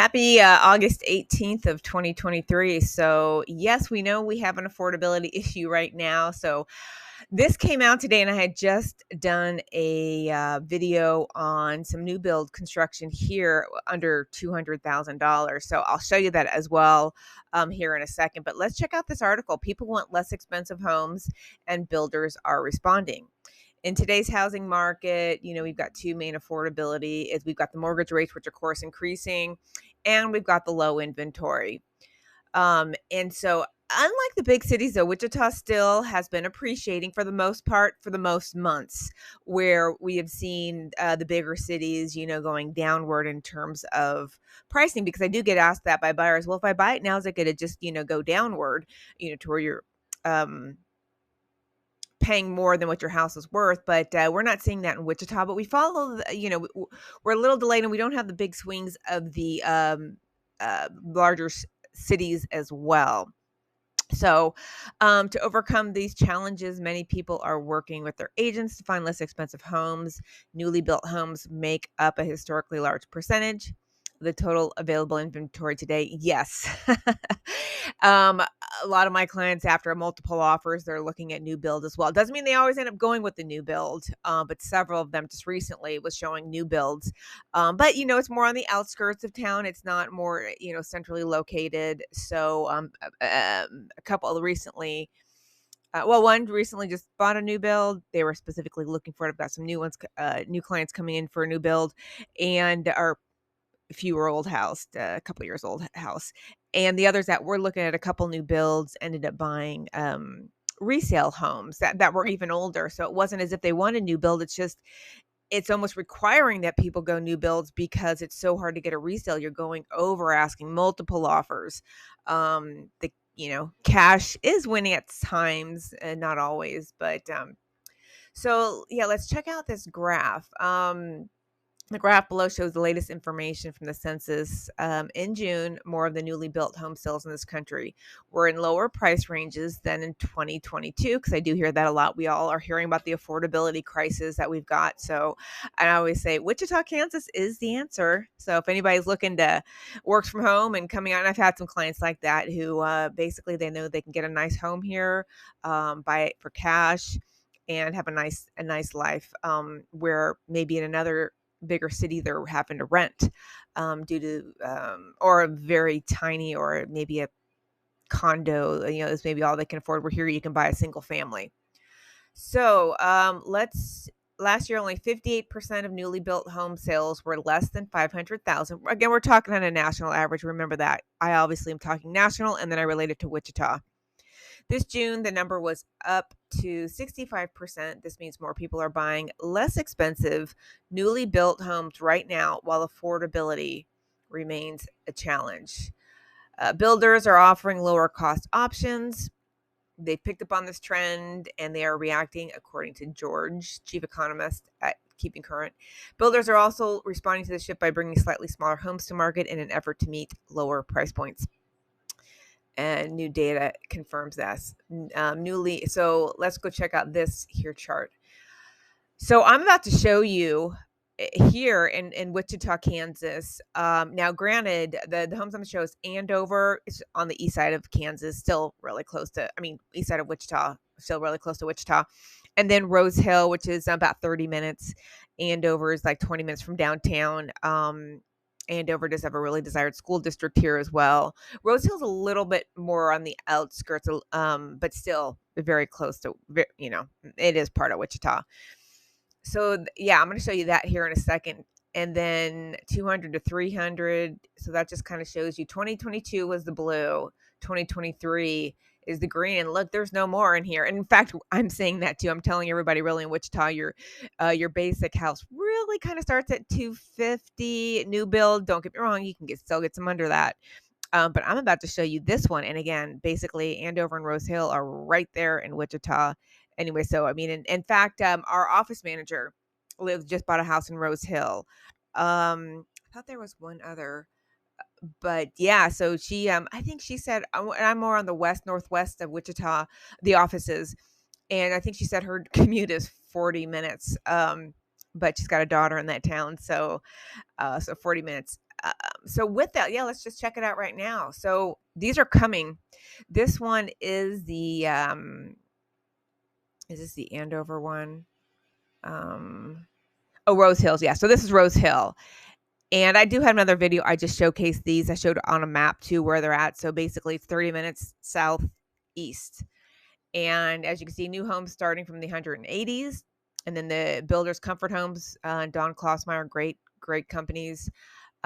Happy August 18th of 2023. So, yes, we know we have an affordability issue right now. So, this came out today, and I had just done a video on some new build construction here under $200,000. So, I'll show you that as well here in a second. But let's check out this article. People want less expensive homes, and builders are responding. In today's housing market, we've got two main affordability is we've got the mortgage rates, which of course increasing, and we've got the low inventory. And so unlike the big cities, though, Wichita still has been appreciating for the most part for the most months, where we have seen the bigger cities, going downward in terms of pricing, because I do get asked that by buyers. Well, if I buy it now, is it going to just, go downward, to where you're, paying more than what your house is worth, but we're not seeing that in Wichita. But we follow, we're a little delayed, and we don't have the big swings of the larger cities as well. So, to overcome these challenges, many people are working with their agents to find less expensive homes. Newly built homes make up a historically large percentage. The total available inventory today, yes. A lot of my clients, after multiple offers, they're looking at new build as well. It doesn't mean they always end up going with the new build, but several of them just recently was showing new builds. But, it's more on the outskirts of town. It's not more, centrally located. So a couple recently, one recently just bought a new build. They were specifically looking for it. I've got some new ones, new clients coming in for a new build, and our fewer old house, a couple years old house. And the others that were looking at a couple new builds ended up buying resale homes that were even older. So it wasn't as if they want a new build. It's almost requiring that people go new builds because it's so hard to get a resale. You're going over asking multiple offers. The cash is winning at times and not always, but so yeah, let's check out this graph. The graph below shows the latest information from the census. In June, more of the newly built home sales in this country were in lower price ranges than in 2022, because I do hear that a lot. We all are hearing about the affordability crisis that we've got. So I always say Wichita, Kansas is the answer. So if anybody's looking to work from home and coming out, and I've had some clients like that who basically they know they can get a nice home here, buy it for cash, and have a nice life, where maybe in another bigger city they're having to rent due to or a very tiny, or maybe a condo, is maybe all they can afford, where here you can buy a single family. So last year only 58% of newly built home sales were less than 500,000. Again, we're talking on a national average. Remember that. I obviously am talking national, and then I relate it to Wichita. This June, the number was up to 65%. This means more people are buying less expensive, newly built homes right now, while affordability remains a challenge. Builders are offering lower cost options. They picked up on this trend, and they are reacting, according to George, chief economist at Keeping Current. Builders are also responding to the shift by bringing slightly smaller homes to market in an effort to meet lower price points. And new data confirms this. So let's go check out this here chart. So I'm about to show you here in Wichita, Kansas. Now, granted, the homes I'm going to show is Andover. It's on the east side of Kansas, still really close to, east side of Wichita, still really close to Wichita. And then Rose Hill, which is about 30 minutes. Andover is like 20 minutes from downtown. Andover does have a really desired school district here as well. Rose Hill's a little bit more on the outskirts, but still very close to, it is part of Wichita. So yeah, I'm going to show you that here in a second. And then 200 to 300. So that just kind of shows you 2022 was the blue, 2023 is the green. And look, there's no more in here. And in fact, I'm saying that too. I'm telling everybody really in Wichita, your basic house really kind of starts at 250 new build. Don't get me wrong. You can still get some under that. But I'm about to show you this one. And again, basically Andover and Rose Hill are right there in Wichita. Anyway, so, in fact, our office manager just bought a house in Rose Hill. I thought there was one other, but yeah, so she, I think she said, I'm more on the northwest of Wichita, the offices. And I think she said her commute is 40 minutes. But she's got a daughter in that town. So 40 minutes. So with that, yeah, let's just check it out right now. So these are coming. This one is this the Andover one? Oh, Rose Hills. Yeah. So this is Rose Hill. And I do have another video. I just showcased these. I showed on a map too where they're at. So basically it's 30 minutes southeast. And as you can see, new homes starting from the 180s. And then the builders comfort homes, Don Klossmeyer, great companies.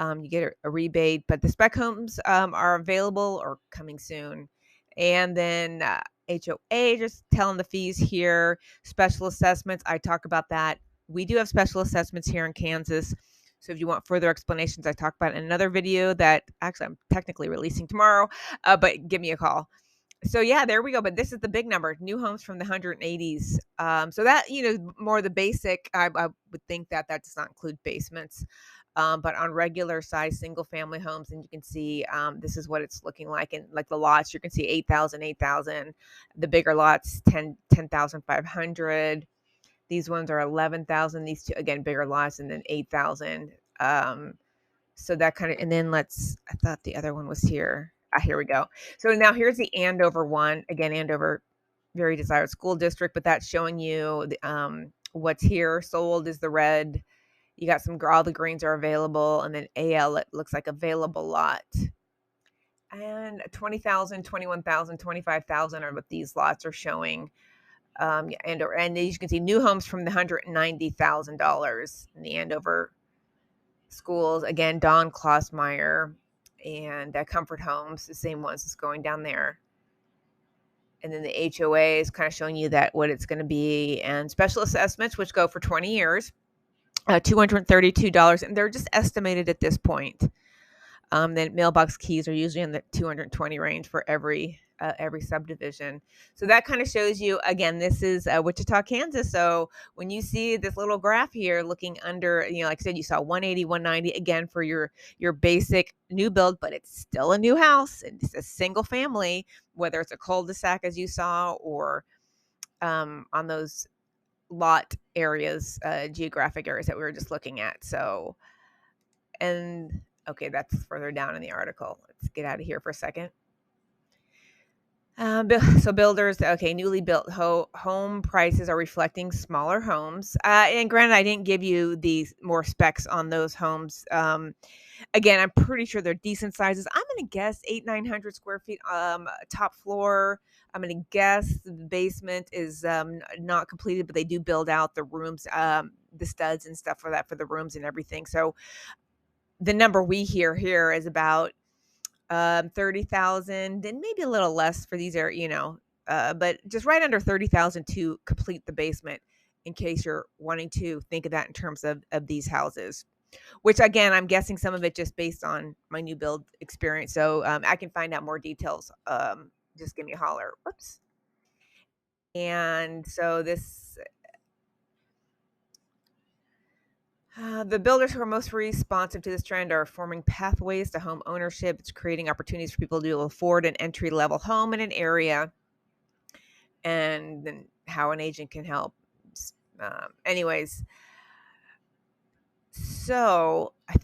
You get a rebate, but the spec homes are available or coming soon. And then HOA, just telling the fees here. Special assessments, I talk about that. We do have special assessments here in Kansas. So if you want further explanations, I talk about in another video that actually I'm technically releasing tomorrow, but give me a call. So yeah, there we go. But this is the big number, new homes from the 180s. So that, more the basic, I would think that does not include basements. But on regular size single family homes, and you can see this is what it's looking like. And like the lots, you can see 8,000. The bigger lots, 10,500. These ones are 11,000. These two, again, bigger lots, and then 8,000. So that kind of, and then I thought the other one was here. Here we go. So now here's the Andover one. Again, Andover, very desired school district, but that's showing you what's here. Sold is the red. You got all the greens are available, and then AL, it looks like available lot. And 20,000, 21,000, 25,000 are what these lots are showing. And as you can see, new homes from the $190,000 in the Andover schools. Again, Don Klossmeyer and Comfort Homes, the same ones that's going down there. And then the HOA is kind of showing you that what it's going to be, and special assessments, which go for 20 years. $232, and they're just estimated at this point. Then mailbox keys are usually in the 220 range for every subdivision. So that kind of shows you, again, this is Wichita, Kansas. So when you see this little graph here looking under, like I said, you saw 180, 190 again for your basic new build, but it's still a new house. It's a single family, whether it's a cul-de-sac as you saw, or on those lot areas, geographic areas that we were just looking at. So, and okay, that's further down in the article. Let's get out of here for a second. So builders, okay, newly built home prices are reflecting smaller homes. And granted, I didn't give you these more specs on those homes. Again, I'm pretty sure they're decent sizes. I'm going to guess 800-900 square feet, top floor. I'm going to guess the basement is not completed, but they do build out the rooms, the studs and stuff for the rooms and everything. So the number we hear here is about 30,000, and maybe a little less for these but just right under 30,000 to complete the basement, in case you're wanting to think of that in terms of these houses, which again, I'm guessing some of it just based on my new build experience. So I can find out more details. Just give me a holler. Whoops. And so the builders who are most responsive to this trend are forming pathways to home ownership. It's creating opportunities for people to afford an entry-level home in an area, and then how an agent can help. Anyways, so I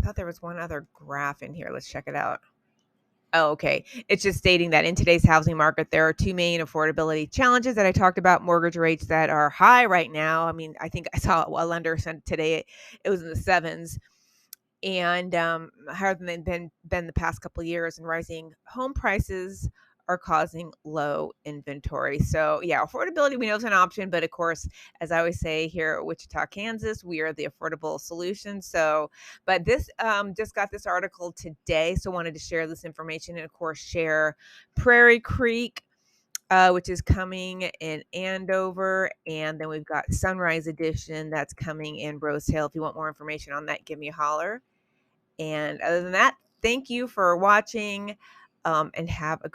thought there was one other graph in here. Let's check it out. Oh, okay. It's just stating that in today's housing market, there are two main affordability challenges that I talked about. Mortgage rates that are high right now. I mean, I think I saw a lender sent today, it was in the sevens, and higher than they've been the past couple of years, and rising home prices are causing low inventory. So yeah, affordability we know is an option, but of course, as I always say here at Wichita, Kansas, we are the affordable solution. So, but this just got this article today, so wanted to share this information, and of course share Prairie Creek, which is coming in Andover, and then we've got Sunrise Edition that's coming in Rose Hill. If you want more information on that, give me a holler. And other than that, thank you for watching, and have a